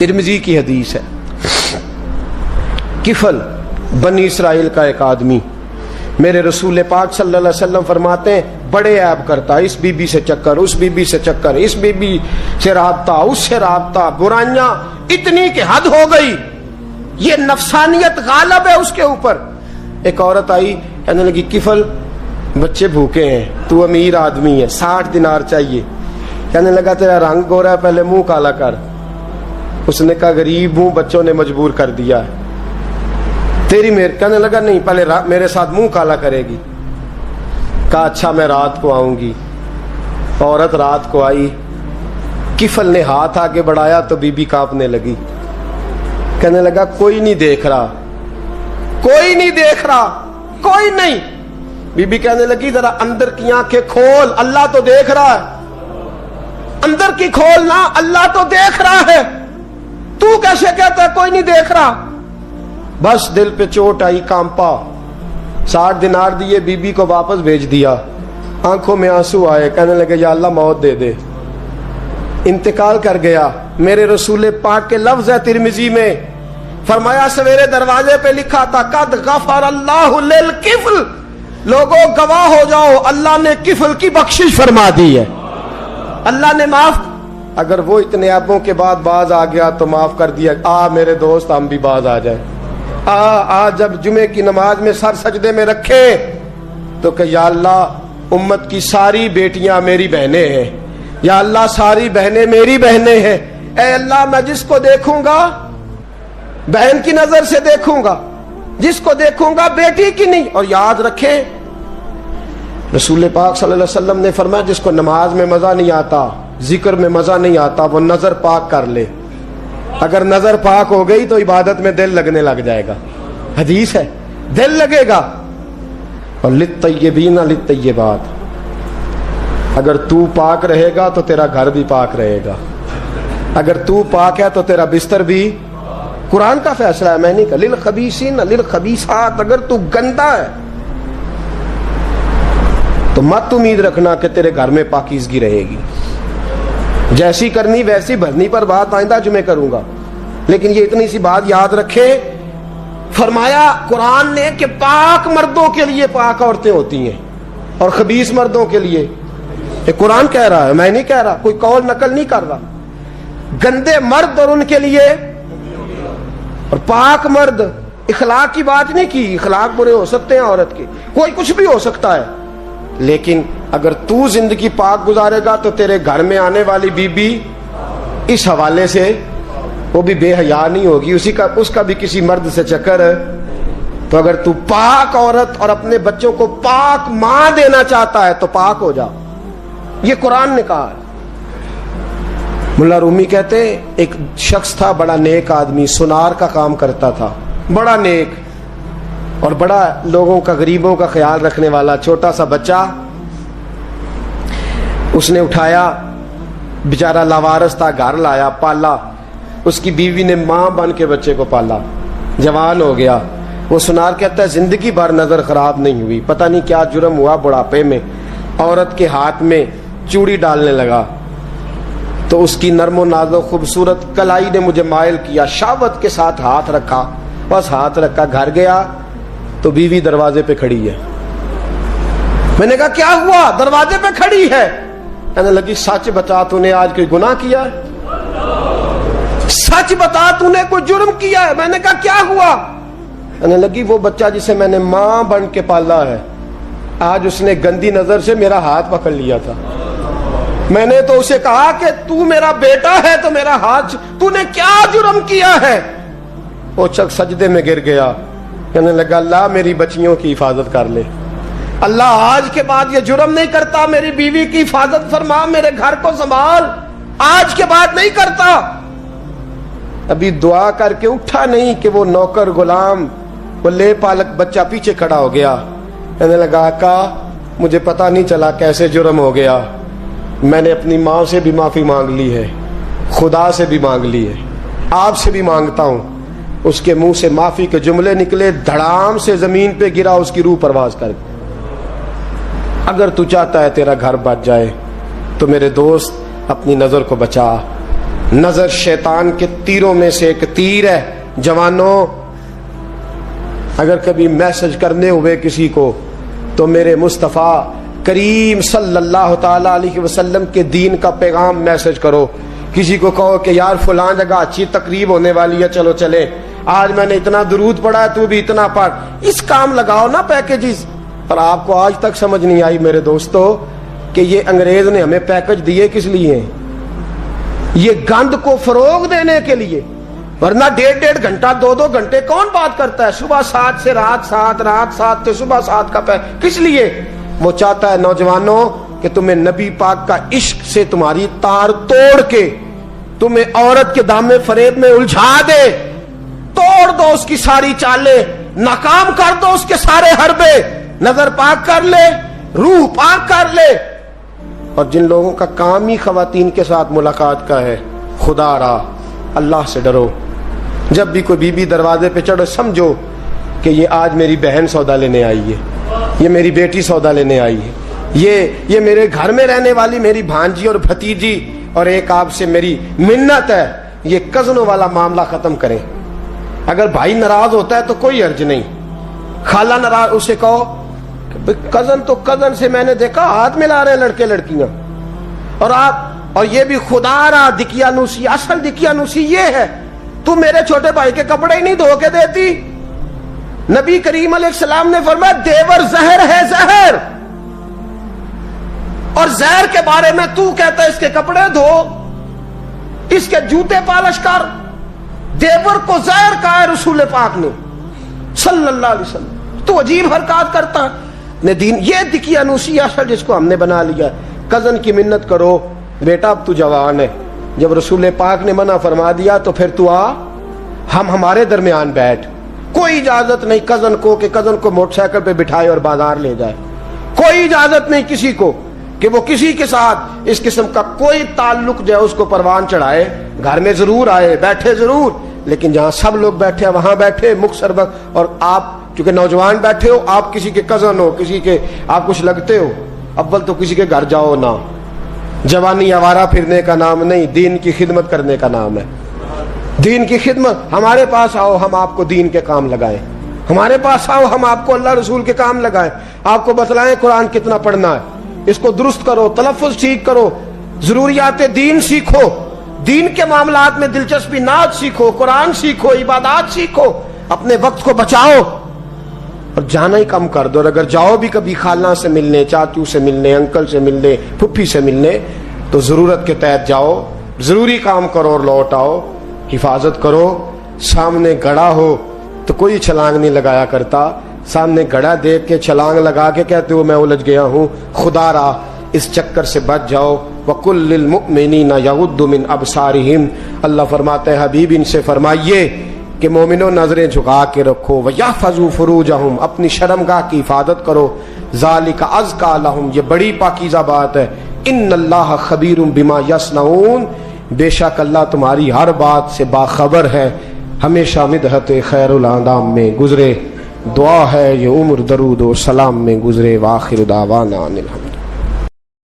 ترمذی کی حدیث ہے، کفل بنی اسرائیل کا ایک آدمی میرے رسول پاک صلی اللہ علیہ وسلم فرماتے ہیں بڑے عیب کرتا، اس بی بی سے چکر، اس بی بی سے چکر، اس بی بی سے رابطہ، اس سے رابطہ، برائیاں اتنی کہ حد ہو گئی، یہ نفسانیت غالب ہے اس کے اوپر۔ ایک عورت آئی کہنے لگی کفل بچے بھوکے ہیں، تو امیر آدمی ہے، 60 دینار چاہیے۔ کہنے لگا تیرا رنگ گورا ہے، پہلے منہ کالا کر۔ اس نے کہا غریب ہوں، بچوں نے مجبور کر دیا ہے، تیری میر۔ کہنے لگا نہیں، پہلے میرے ساتھ منہ کالا کرے گی۔ کہا اچھا میں رات کو آؤں گی۔ عورت رات کو آئی، کفل نے ہاتھ آگے بڑھایا تو بی بی کانپنے لگی۔ کہنے لگا کوئی نہیں دیکھ رہا، کوئی نہیں دیکھ رہا، کوئی نہیں۔ بی بی کہنے لگی ذرا اندر کی آنکھیں کھول، اللہ تو دیکھ رہا ہے۔ اندر کی کھولنا، اللہ تو دیکھ رہا ہے، تو کیسے کہتا ہے کوئی نہیں دیکھ رہا؟ بس دل پہ چوٹ آئی، کانپا، 60 دینار دیے، بی بی کو واپس بھیج دیا۔ آنکھوں میں آنسو آئے، کہنے لگے یا اللہ موت دے دے۔ انتقال کر گیا۔ میرے رسول پاک کے لفظ ہے ترمذی میں، فرمایا سویرے دروازے پہ لکھا تھا قد غفر اللہ للکفل، لوگوں گواہ ہو جاؤ اللہ نے کفل کی بخشش فرما دی ہے، اللہ نے معاف۔ اگر وہ اتنے عیبوں کے بعد باز آ گیا تو معاف کر دیا۔ میرے دوست ہم بھی باز آ جائیں، جب جمعے کی نماز میں سر سجدے میں رکھے تو کہ یا اللہ امت کی ساری بیٹیاں میری بہنیں ہیں، یا اللہ ساری بہنیں میری بہنیں ہیں، اے اللہ میں جس کو دیکھوں گا بہن کی نظر سے دیکھوں گا، جس کو دیکھوں گا بیٹی کی نہیں۔ اور یاد رکھیں رسول پاک صلی اللہ علیہ وسلم نے فرمایا جس کو نماز میں مزہ نہیں آتا، ذکر میں مزہ نہیں آتا، وہ نظر پاک کر لے۔ اگر نظر پاک ہو گئی تو عبادت میں دل لگنے لگ جائے گا، حدیث ہے، دل لگے گا۔ اور للطیبین للطیبات، اگر تو پاک رہے گا تو تیرا گھر بھی پاک رہے گا، اگر تو پاک ہے تو تیرا بستر بھی۔ قرآن کا فیصلہ ہے، میں نہیں کہا للخبیثین للخبیثات۔ اگر تو گندا ہے تو مت امید رکھنا کہ تیرے گھر میں پاکیزگی رہے گی، جیسی کرنی ویسی بھرنی پر بات آئندہ جمعے کروں گا، لیکن یہ اتنی سی بات یاد رکھے، فرمایا قرآن نے کہ پاک مردوں کے لیے پاک عورتیں ہوتی ہیں اور خبیث مردوں کے لیے، یہ قرآن کہہ رہا ہے، میں نہیں کہہ رہا، کوئی قول نقل نہیں کر رہا۔ گندے مرد اور ان کے لیے اور پاک مرد، اخلاق کی بات نہیں کی، اخلاق برے ہو سکتے ہیں عورت کے، کوئی کچھ بھی ہو سکتا ہے، لیکن اگر تو زندگی پاک گزارے گا تو تیرے گھر میں آنے والی بی بی اس حوالے سے وہ بھی بے حیا نہیں ہوگی، اس کا بھی کسی مرد سے چکر ہے۔ تو اگر تو پاک عورت اور اپنے بچوں کو پاک ماں دینا چاہتا ہے تو پاک ہو جا، یہ قرآن نے کہا ہے۔ ملا رومی کہتے ہیں ایک شخص تھا بڑا نیک آدمی، سونار کا کام کرتا تھا، بڑا نیک اور بڑا لوگوں کا غریبوں کا خیال رکھنے والا، چھوٹا سا بچہ اس نے اٹھایا، بیچارہ لاوارث تھا، گھر لایا، پالا، اس کی بیوی نے ماں بن کے بچے کو پالا، جوان ہو گیا۔ وہ سونار کہتا ہے زندگی بھر نظر خراب نہیں ہوئی، پتہ نہیں کیا جرم ہوا، بڑھاپے میں عورت کے ہاتھ میں چوڑی ڈالنے لگا تو اس کی نرم و نازک خوبصورت کلائی نے مجھے مائل کیا، شہوت کے ساتھ ہاتھ رکھا، بس ہاتھ رکھا، گھر گیا تو بیوی دروازے پہ کھڑی ہے۔ میں نے کہا کیا ہوا؟ دروازے پہ کھڑی ہے۔ کہنے لگی سچ بتا تو نے آج کوئی گناہ کیا ہے؟ سچ بتا تو نے کوئی جرم کیا ہے؟ میں نے کہا کیا ہوا؟ کہنے لگی وہ بچہ جسے میں نے ماں بن کے پالا ہے، آج اس نے گندی نظر سے میرا ہاتھ پکڑ لیا تھا، میں نے تو اسے کہا کہ تو میرا بیٹا ہے تو میرا ہاتھ، تو نے کیا جرم کیا ہے؟ وہ شخص سجدے میں گر گیا، کہنے لگا اللہ میری بچیوں کی حفاظت کر لے، اللہ آج کے بعد یہ جرم نہیں کرتا، میری بیوی کی حفاظت فرما، میرے گھر کو سنبھال، آج کے بعد نہیں کرتا۔ ابھی دعا کر کے اٹھا نہیں کہ وہ نوکر غلام، وہ لے پالک بچہ پیچھے کھڑا ہو گیا، کہنے لگا آقا مجھے پتا نہیں چلا کیسے جرم ہو گیا، میں نے اپنی ماں سے بھی معافی مانگ لی ہے، خدا سے بھی مانگ لی ہے، آپ سے بھی مانگتا ہوں۔ اس کے منہ سے معافی کے جملے نکلے، دھڑام سے زمین پہ گرا، اس کی روح پرواز کر گئی۔ اگر تو چاہتا ہے تیرا گھر بچ جائے تو میرے دوست اپنی نظر کو بچا، نظر شیطان کے تیروں میں سے ایک تیر ہے. جوانوں، اگر کبھی میسج کرنے ہوئے کسی کو تو میرے مصطفیٰ کریم صلی اللہ تعالی علیہ وسلم کے دین کا پیغام میسج کرو. کسی کو کہو کہ یار فلاں جگہ اچھی تقریب ہونے والی ہے، چلو چلے، آج میں نے اتنا درود پڑھا ہے، تو بھی اتنا پڑھ. اس کام لگاؤ نا پیکیجز. پر آپ کو آج تک سمجھ نہیں آئی میرے دوستو کہ یہ انگریز نے ہمیں پیکج دیے کس لیے؟ یہ گند کو فروغ دینے کے لیے. ورنہ 1.5 گھنٹہ 2 گھنٹے کون بات کرتا ہے؟ صبح 7 سے رات 7، رات 7 سے صبح 7 کا کس لیے؟ وہ چاہتا ہے نوجوانوں کہ تمہیں نبی پاک کا عشق سے تمہاری تار توڑ کے تمہیں عورت کے دامے فریب میں الجھا دے. توڑ دو اس کی ساری چالیں، ناکام کر دو اس کے سارے حربے، نظر پاک کر لے، روح پاک کر لے. اور جن لوگوں کا کام ہی خواتین کے ساتھ ملاقات کا ہے، خدا را اللہ سے ڈرو. جب بھی کوئی بی بی دروازے پہ چڑھو سمجھو کہ یہ آج میری بہن سودا لینے آئی ہے، یہ میری بیٹی سودا لینے آئی ہے، یہ میرے گھر میں رہنے والی میری بھانجی اور بھتیجی، اور ایک آپ سے میری منت ہے. یہ کزنوں والا معاملہ ختم کریں. اگر بھائی ناراض ہوتا ہے تو کوئی حرج نہیں، خالہ ناراض، اسے کہو کزن تو کزن سے میں نے دیکھا ہاتھ ملا رہے ہیں لڑکے لڑکیاں. اور یہ بھی خدا را دقیانوسی، اصل دقیانوسی یہ ہے تو میرے چھوٹے بھائی کے کپڑے ہی نہیں دھو کے دیتی. نبی کریم علیہ السلام نے فرمایا دیور زہر ہے، زہر. اور زہر کے بارے میں تو کہتا ہے اس کے کپڑے دھو، اس کے جوتے پالش کر. دیور کو زہر کہا ہے رسول پاک نے صلی اللہ علیہ وسلم. تو عجیب حرکات کرتا ہے دین. یہ دقیانوسی اصل جس کو ہم نے بنا لیا. کزن کی منت کرو، بیٹا اب تو جوان ہے، جب رسول پاک نے منع فرما دیا تو پھر تو آ، ہمارے درمیان بیٹھ. کوئی اجازت نہیں کزن کو کہ کزن کو موٹر سائیکل پہ بٹھائے اور بازار لے جائے. کوئی اجازت نہیں کسی کو کہ وہ کسی کے ساتھ اس قسم کا کوئی تعلق جو ہے اس کو پروان چڑھائے. گھر میں ضرور آئے، بیٹھے ضرور، لیکن جہاں سب لوگ بیٹھے ہیں وہاں بیٹھے مختصر وقت. اور آپ چونکہ نوجوان بیٹھے ہو، آپ کسی کے کزن ہو، کسی کے آپ کچھ لگتے ہو، اول تو کسی کے گھر جاؤ نہ. جوانی آوارہ پھرنے کا نام نہیں، دین کی خدمت کرنے کا نام ہے. دین کی خدمت. ہمارے پاس آؤ، ہم آپ کو دین کے کام لگائیں. ہمارے پاس آؤ، ہم آپ کو اللہ رسول کے کام لگائیں. آپ کو بتلائیں قرآن کتنا پڑھنا ہے، اس کو درست کرو، تلفظ ٹھیک کرو، ضروریات دین سیکھو، دین کے معاملات میں دلچسپی، نعت سیکھو، قرآن سیکھو، عبادات سیکھو، اپنے وقت کو بچاؤ. اور جانا ہی کم کر دو. اور اگر جاؤ بھی کبھی خالہ سے ملنے، چاچو سے ملنے، انکل سے ملنے، پھپھی سے ملنے، تو ضرورت کے تحت جاؤ، ضروری کام کرو اور لوٹ آؤ. حفاظت کرو. سامنے گڑا ہو تو کوئی چھلانگ نہیں لگایا کرتا. سامنے گڑا دیکھ کے چھلانگ لگا کے کہتے ہو میں الجھ گیا ہوں. خدا را اس چکر سے بچ جاؤ. وَقُلْ لِلْمُؤْمِنِينَ يَغُضُّوا مِنْ أَبْصَارِهِمْ. اللہ فرماتے ہیں حبیب ان سے فرمائیے کہ مومنوں نظریں جھکا کے رکھو. وَيَحْفَظُوا فُرُوجَهُمْ. اپنی شرمگاہ کی حفاظت کرو. ذَلِكَ أَزْكَىٰ لَهُمْ. یہ بڑی پاکیزہ بات ہے. إِنَّ اللَّهَ خَبِيرٌ بِمَا يَصْنَعُونَ. بے شک اللہ تمہاری ہر بات سے باخبر ہے. ہمیشہ مدحت خیر الانام میں گزرے. دعا ہے یہ عمر درود و سلام میں گزرے. وآخر دعوانا الحمد.